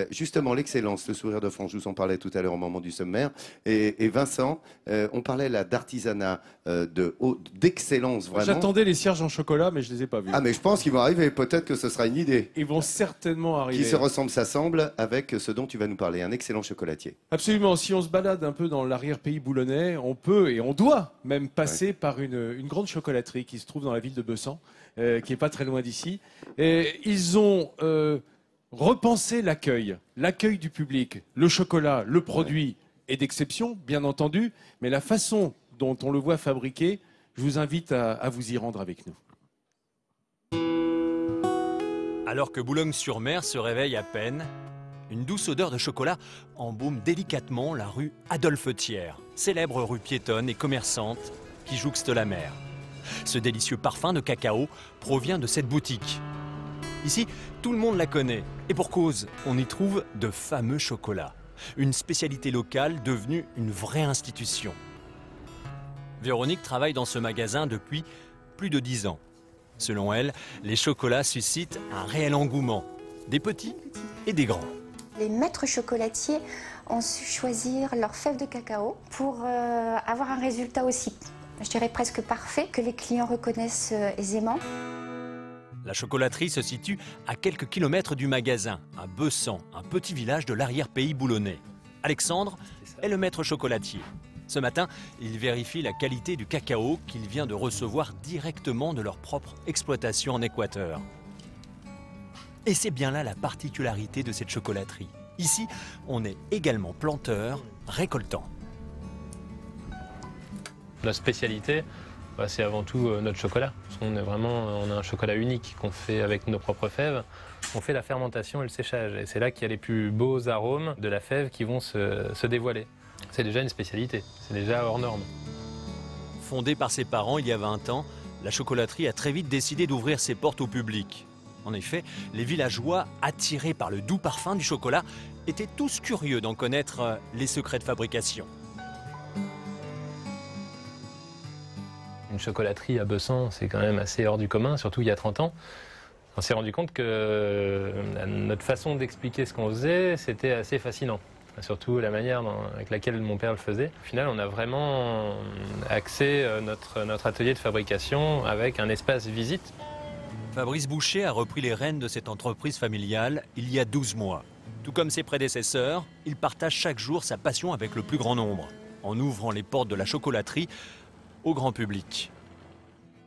Justement, l'excellence, le sourire de France, je vous en parlais tout à l'heure au moment du sommaire. Et Vincent, on parlait là d'artisanat, d'excellence vraiment. J'attendais les cierges en chocolat, mais je ne les ai pas vus. Ah, mais je pense qu'ils vont arriver. Peut-être que ce sera une idée. Ils vont certainement arriver. Qui se ressemble, s'assemble avec ce dont tu vas nous parler, un excellent chocolatier. Absolument. Si on se balade un peu dans l'arrière-pays boulonnais, on peut et on doit même passer par une grande chocolaterie qui se trouve dans la ville de Bessan, qui n'est pas très loin d'ici. Ils ont repensé l'accueil du public. Le chocolat, le produit est d'exception, bien entendu, mais la façon dont on le voit fabriqué, je vous invite à vous y rendre avec nous. Alors que Boulogne-sur-Mer se réveille à peine, une douce odeur de chocolat embaume délicatement la rue Adolphe-Thiers, célèbre rue piétonne et commerçante qui jouxte la mer. Ce délicieux parfum de cacao provient de cette boutique. Ici, tout le monde la connaît, et pour cause, on y trouve de fameux chocolats. Une spécialité locale devenue une vraie institution. Véronique travaille dans ce magasin depuis plus de 10 ans. Selon elle, les chocolats suscitent un réel engouement, des petits et des grands. Les maîtres chocolatiers ont su choisir leur fève de cacao pour avoir un résultat aussi, je dirais presque parfait, que les clients reconnaissent aisément. La chocolaterie se situe à quelques kilomètres du magasin, à Bessan, un petit village de l'arrière-pays boulonnais. Alexandre est le maître chocolatier. Ce matin, il vérifie la qualité du cacao qu'il vient de recevoir directement de leur propre exploitation en Équateur. Et c'est bien là la particularité de cette chocolaterie. Ici, on est également planteur, récoltant. La spécialité, c'est avant tout notre chocolat. On a un chocolat unique qu'on fait avec nos propres fèves. On fait la fermentation et le séchage. Et c'est là qu'il y a les plus beaux arômes de la fève qui vont se dévoiler. C'est déjà une spécialité, c'est déjà hors norme. Fondée par ses parents il y a 20 ans, la chocolaterie a très vite décidé d'ouvrir ses portes au public. En effet, les villageois, attirés par le doux parfum du chocolat, étaient tous curieux d'en connaître les secrets de fabrication. Une chocolaterie à Bessan, c'est quand même assez hors du commun, surtout il y a 30 ans. On s'est rendu compte que notre façon d'expliquer ce qu'on faisait, c'était assez fascinant. Surtout la manière avec laquelle mon père le faisait. Au final, on a vraiment axé notre atelier de fabrication avec un espace visite. Fabrice Boucher a repris les rênes de cette entreprise familiale il y a 12 mois. Tout comme ses prédécesseurs, il partage chaque jour sa passion avec le plus grand nombre, en ouvrant les portes de la chocolaterie au grand public.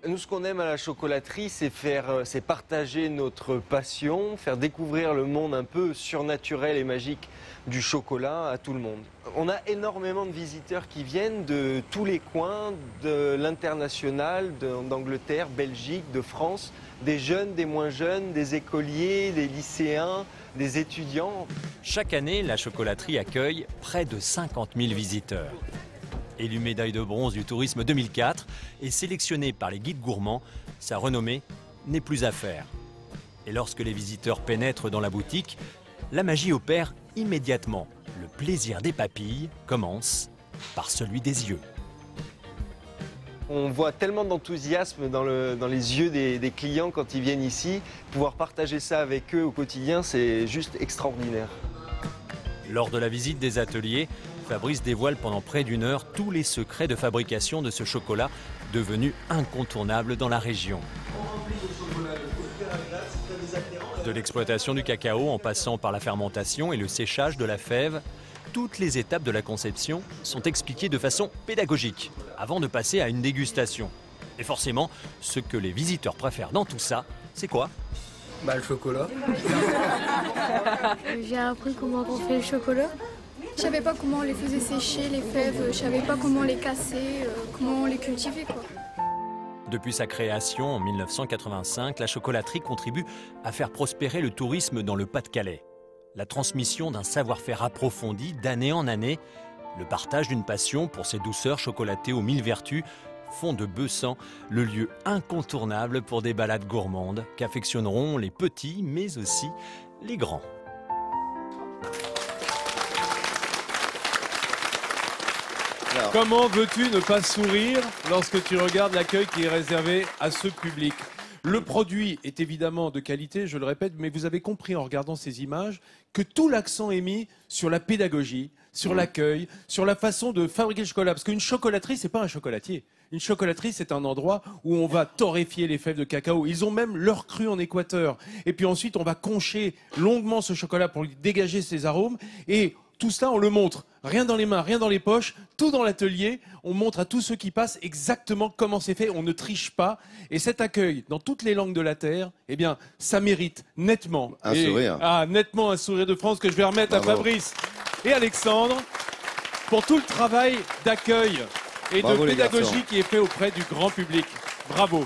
Nous, ce qu'on aime à la chocolaterie, c'est partager notre passion, faire découvrir le monde un peu surnaturel et magique du chocolat à tout le monde. On a énormément de visiteurs qui viennent de tous les coins, de l'international, d'Angleterre, Belgique, de France, des jeunes, des moins jeunes, des écoliers, des lycéens, des étudiants. Chaque année, la chocolaterie accueille près de 50 000 visiteurs. Élu médaille de bronze du tourisme 2004 et sélectionné par les guides gourmands, sa renommée n'est plus à faire. Et lorsque les visiteurs pénètrent dans la boutique, la magie opère immédiatement. Le plaisir des papilles commence par celui des yeux. On voit tellement d'enthousiasme dans les yeux des clients quand ils viennent ici. Pouvoir partager ça avec eux au quotidien, c'est juste extraordinaire. Lors de la visite des ateliers, Fabrice dévoile pendant près d'1 heure tous les secrets de fabrication de ce chocolat devenu incontournable dans la région. De l'exploitation du cacao en passant par la fermentation et le séchage de la fève, toutes les étapes de la conception sont expliquées de façon pédagogique avant de passer à une dégustation. Et forcément, ce que les visiteurs préfèrent dans tout ça, c'est quoi ? Le chocolat. J'ai appris comment on fait le chocolat. Je savais pas comment on les faisait sécher, les fèves, je savais pas comment les casser, comment on les cultivait, quoi. Depuis sa création en 1985, la chocolaterie contribue à faire prospérer le tourisme dans le Pas-de-Calais. La transmission d'un savoir-faire approfondi d'année en année, le partage d'une passion pour ces douceurs chocolatées aux 1000 vertus font de Bessan le lieu incontournable pour des balades gourmandes qu'affectionneront les petits mais aussi les grands. Comment veux-tu ne pas sourire lorsque tu regardes l'accueil qui est réservé à ce public ? Le produit est évidemment de qualité, je le répète, mais vous avez compris en regardant ces images que tout l'accent est mis sur la pédagogie, sur l'accueil, sur la façon de fabriquer le chocolat. Parce qu'une chocolaterie, c'est pas un chocolatier. Une chocolaterie, c'est un endroit où on va torréfier les fèves de cacao. Ils ont même leur cru en Équateur. Et puis ensuite, on va concher longuement ce chocolat pour lui dégager ses arômes. Et tout cela, on le montre. Rien dans les mains, rien dans les poches, tout dans l'atelier. On montre à tous ceux qui passent exactement comment c'est fait. On ne triche pas. Et cet accueil, dans toutes les langues de la terre, eh bien, ça mérite nettement. Un sourire. Ah, nettement un sourire de France que je vais remettre à Fabrice et Alexandre pour tout le travail d'accueil et Bravo, de les pédagogie garçons. qui est fait auprès du grand public. Bravo.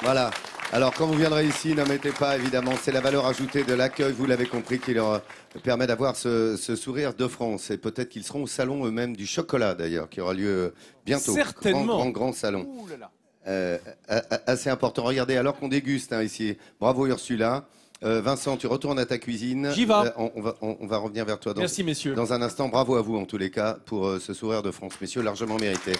Voilà. Alors, quand vous viendrez ici, n'omettez pas, évidemment, c'est la valeur ajoutée de l'accueil, vous l'avez compris, qui leur permet d'avoir ce sourire de France. Et peut-être qu'ils seront au salon eux-mêmes du chocolat, d'ailleurs, qui aura lieu bientôt. Certainement. Grand salon. Ouh là là. Assez important. Regardez, alors qu'on déguste ici. Bravo, Ursula. Vincent, tu retournes à ta cuisine. J'y vais. On va revenir vers toi Merci, messieurs. dans un instant. Bravo à vous, en tous les cas, pour ce sourire de France. Messieurs, largement mérité.